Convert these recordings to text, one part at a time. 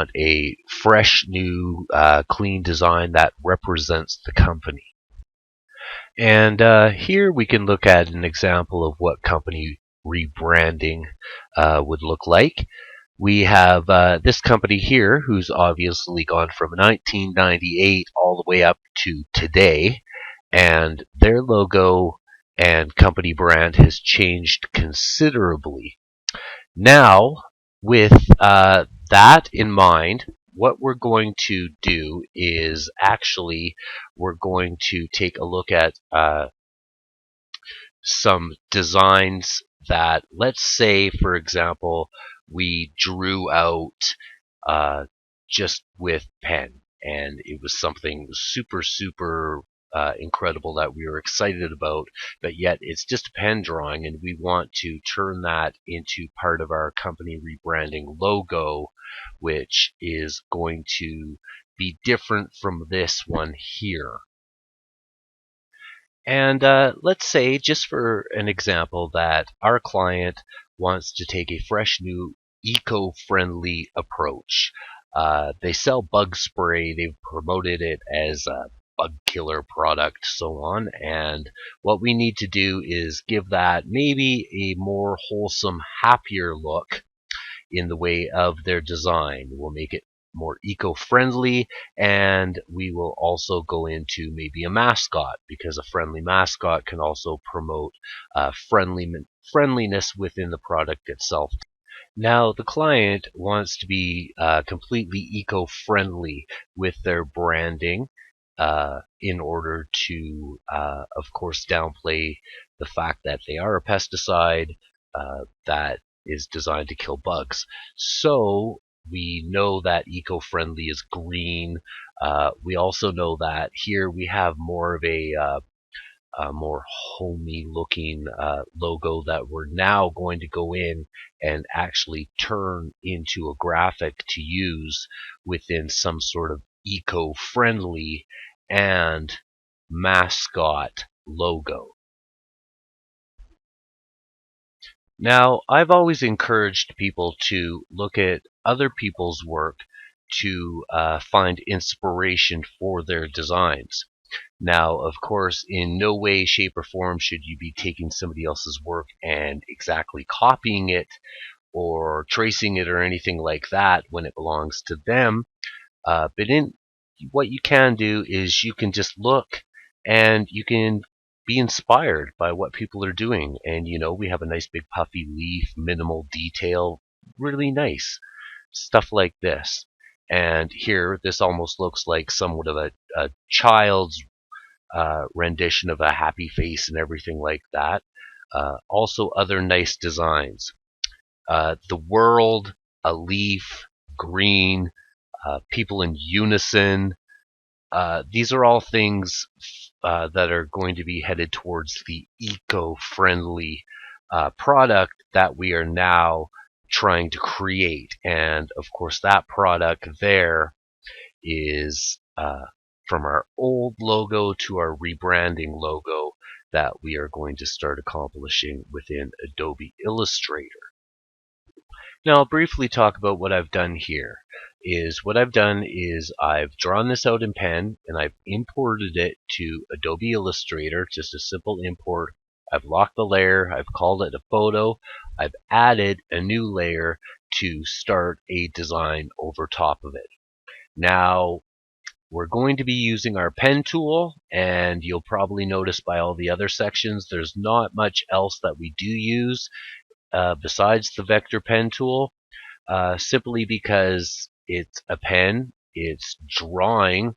want a fresh, new, clean design that represents the company. And here we can look at an example of what company rebranding would look like. We have this company here who's obviously gone from 1998 all the way up to today, and their logo and company brand has changed considerably. Now, with that in mind, what we're going to do is actually we're going to take a look at some designs that, let's say, for example, we drew out just with pen, and it was something super incredible that we were excited about, but yet it's just a pen drawing, and we want to turn that into part of our company rebranding logo, which is going to be different from this one here. And let's say, just for an example, that our client wants to take a fresh, new, eco-friendly approach. They sell bug spray. They've promoted it as a bug killer product, so on. And what we need to do is give that maybe a more wholesome, happier look in the way of their design. We'll make it more eco-friendly, and we will also go into maybe a mascot, because a friendly mascot can also promote friendliness within the product itself. Now, the client wants to be completely eco-friendly with their branding in order to, of course, downplay the fact that they are a pesticide that is designed to kill bugs. So we know that eco-friendly is green. We also know that here we have more of a more homey looking logo that we're now going to go in and actually turn into a graphic to use within some sort of eco-friendly and mascot logo. Now, I've always encouraged people to look at other people's work to find inspiration for their designs. Now, of course, in no way, shape, or form should you be taking somebody else's work and exactly copying it or tracing it or anything like that when it belongs to them. What you can do is you can just look and you can be inspired by what people are doing. And we have a nice big puffy leaf, minimal detail, really nice stuff like this. And here, this almost looks like somewhat of a child's rendition of a happy face and everything like that. Also, other nice designs. The world, a leaf, green, people in unison. These are all things that are going to be headed towards the eco-friendly product that we are now trying to create. And of course, that product there is from our old logo to our rebranding logo that we are going to start accomplishing within Adobe Illustrator. Now, I'll briefly talk about what I've done here. What I've done is I've drawn this out in pen and I've imported it to Adobe Illustrator, just a simple import. I've locked the layer, I've called it a photo, I've added a new layer to start a design over top of it. Now, we're going to be using our pen tool, and you'll probably notice by all the other sections there's not much else that we do use besides the vector pen tool, simply because it's a pen, it's drawing,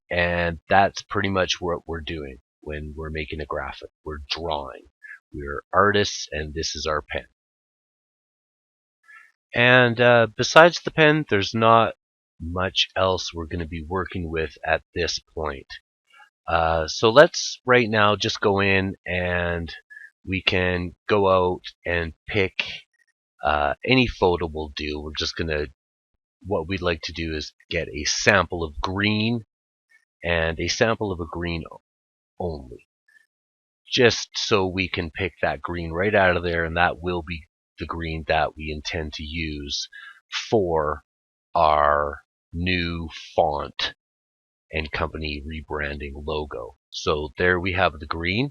and that's pretty much what we're doing when we're making a graphic. We're drawing. We're artists, and this is our pen. And besides the pen, there's not much else we're going to be working with at this point. So let's right now just go in and we can go out and pick any photo will do. We're just going to, what we'd like to do is get a sample of green and a sample of a green only. Just so we can pick that green right out of there, and that will be the green that we intend to use for our new font and company rebranding logo. So there we have the green.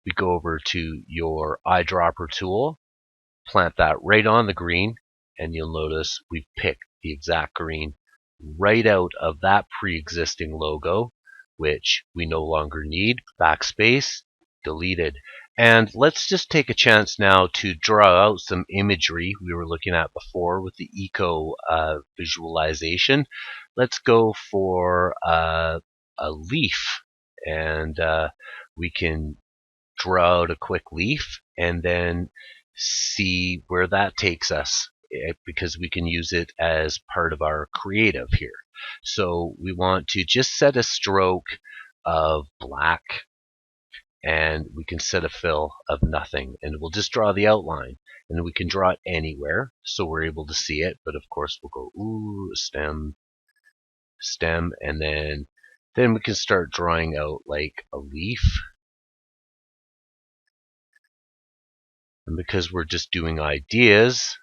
We go over to your eyedropper tool, plant that right on the green, and you'll notice we've picked the exact green right out of that pre-existing logo, which we no longer need. Backspace, deleted. And let's just take a chance now to draw out some imagery we were looking at before with the eco visualization. Let's go for a leaf, and we can draw out a quick leaf and then see where that takes us, because we can use it as part of our creative here. So we want to just set a stroke of black, and we can set a fill of nothing, and we'll just draw the outline, and we can draw it anywhere so we're able to see it. But of course we'll go stem, and then we can start drawing out like a leaf. And because we're just doing ideas,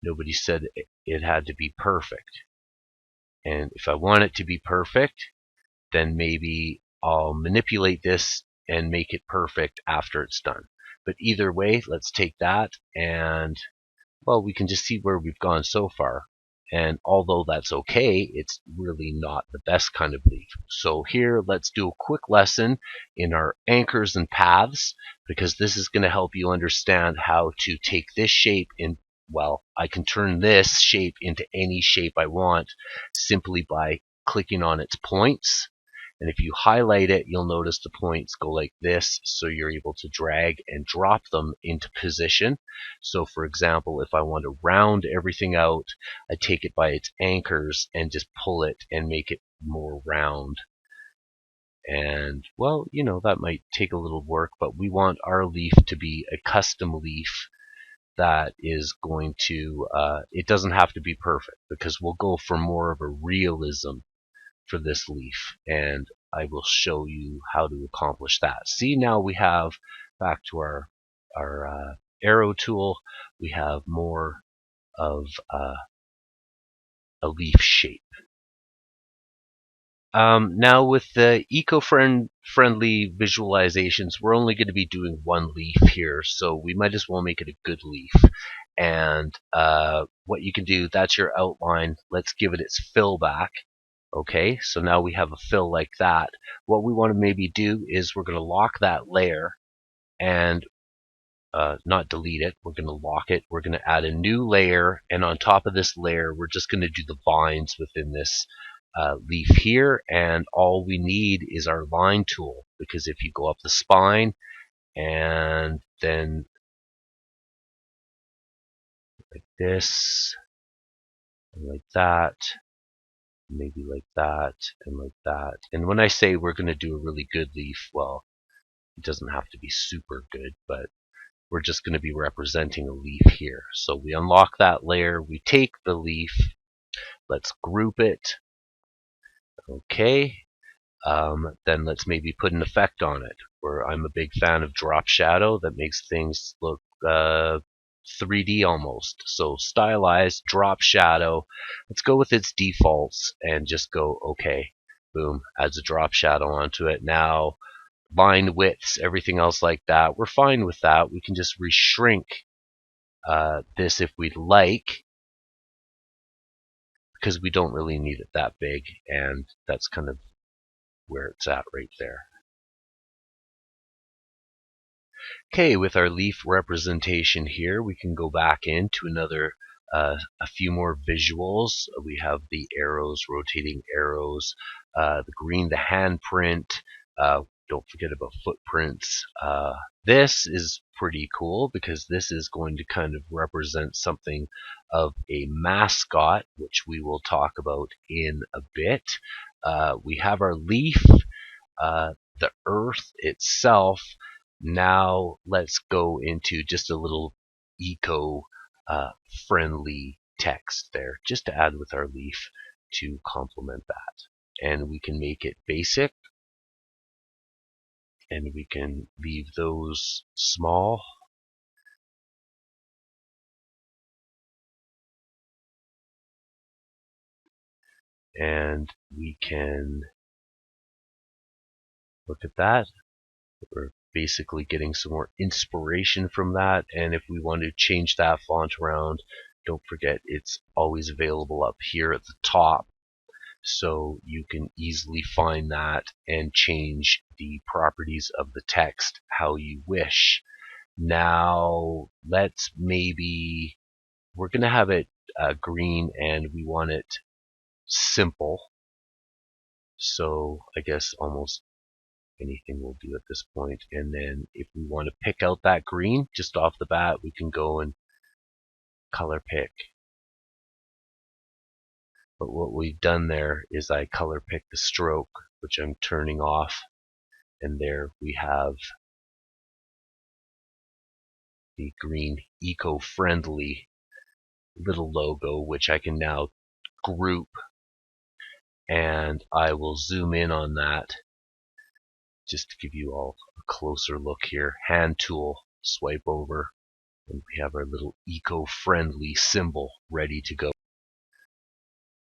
nobody said it had to be perfect. And if I want it to be perfect, then maybe I'll manipulate this and make it perfect after it's done. But either way, let's take that, and well, we can just see where we've gone so far. And although that's okay, it's really not the best kind of leaf. So here, let's do a quick lesson in our anchors and paths, because this is going to help you understand how to take this shape in. Well, I can turn this shape into any shape I want simply by clicking on its points. And if you highlight it, you'll notice the points go like this, so you're able to drag and drop them into position. So for example, if I want to round everything out, I take it by its anchors and just pull it and make it more round. And well, that might take a little work, but we want our leaf to be a custom leaf that is going to, it doesn't have to be perfect, because we'll go for more of a realism for this leaf, and I will show you how to accomplish that. See, now we have, back to our arrow tool, we have more of a leaf shape. Now with the eco-friendly visualizations, we're only going to be doing one leaf here, so we might as well make it a good leaf. And what you can do, that's your outline. Let's give it its fill back. Okay, so now we have a fill like that. What we want to maybe do is we're going to lock that layer and not delete it. We're going to lock it. We're going to add a new layer, and on top of this layer, we're just going to do the vines within this leaf here, and all we need is our line tool, because if you go up the spine and then like this and like that, maybe like that and like that. And when I say we're going to do a really good leaf, well, it doesn't have to be super good, but we're just going to be representing a leaf here. So we unlock that layer, we take the leaf, let's group it. Okay, then let's maybe put an effect on it, where I'm a big fan of drop shadow that makes things look 3D almost. So stylize, drop shadow. Let's go with its defaults and just go okay. Boom, adds a drop shadow onto it. Now line widths, everything else like that, we're fine with that. We can just reshrink this if we'd like, because we don't really need it that big, and that's kind of where it's at right there. Okay, with our leaf representation here, we can go back into another, a few more visuals. We have the arrows, rotating arrows, the green, the handprint. Don't forget about footprints. This is pretty cool, because this is going to kind of represent something of a mascot, which we will talk about in a bit. We have our leaf, the earth itself. Now let's go into just a little eco-friendly text there, just to add with our leaf to complement that. And we can make it basic, and we can leave those small. And we can look at that. We're basically getting some more inspiration from that. And if we want to change that font around, don't forget it's always available up here at the top. So you can easily find that and change the properties of the text how you wish. Now, we're going to have it green and we want it simple. So I guess almost anything will do at this point. And then if we want to pick out that green just off the bat, we can go and color pick. But what we've done there is I color pick the stroke, which I'm turning off. And there we have the green eco-friendly little logo, which I can now group. And I will zoom in on that just to give you all a closer look here. Hand tool, swipe over, and we have our little eco-friendly symbol ready to go.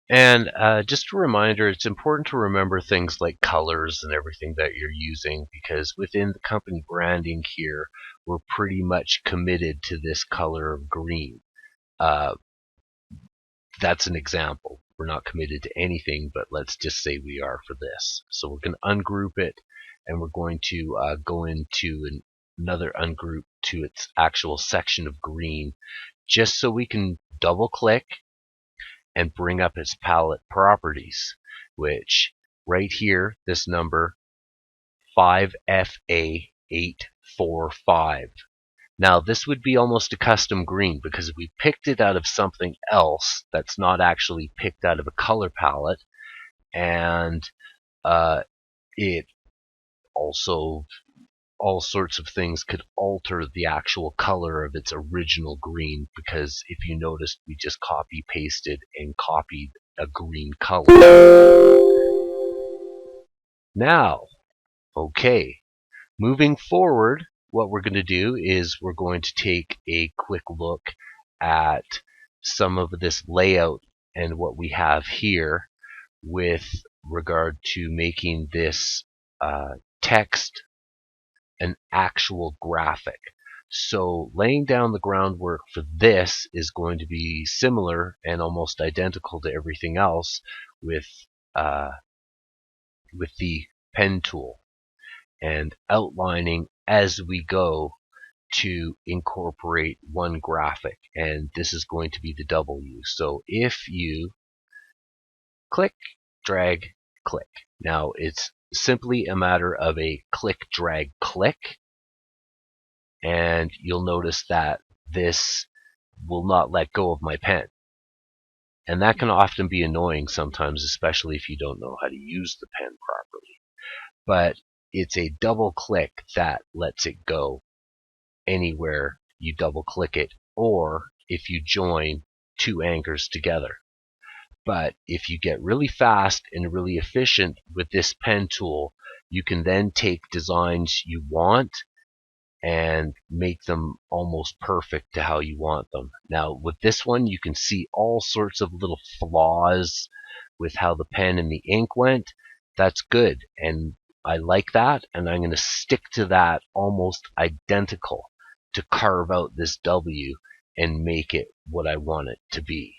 And just a reminder, it's important to remember things like colors and everything that you're using, because within the company branding here, we're pretty much committed to this color of green. That's an example. We're not committed to anything, but let's just say we are for this. So we're going to ungroup it, and we're going to go into another ungroup to its actual section of green, just so we can double click and bring up its palette properties, which right here, this number 5FA845. Now this would be almost a custom green because we picked it out of something else that's not actually picked out of a color palette, and it also, all sorts of things could alter the actual color of its original green, because if you noticed, we just copy pasted and copied a green color. Now, okay, moving forward, what we're going to do is we're going to take a quick look at some of this layout and what we have here with regard to making this text an actual graphic. So laying down the groundwork for this is going to be similar and almost identical to everything else with the pen tool, and outlining as we go to incorporate one graphic, and this is going to be the W. So if you click, drag, click. Now it's simply a matter of a click, drag, click, and you'll notice that this will not let go of my pen. And that can often be annoying sometimes, especially if you don't know how to use the pen properly. But it's a double click that lets it go anywhere you double click it, or if you join two anchors together. But if you get really fast and really efficient with this pen tool, you can then take designs you want and make them almost perfect to how you want them. Now with this one, you can see all sorts of little flaws with how the pen and the ink went. That's good, and I like that, and I'm going to stick to that almost identical to carve out this W and make it what I want it to be.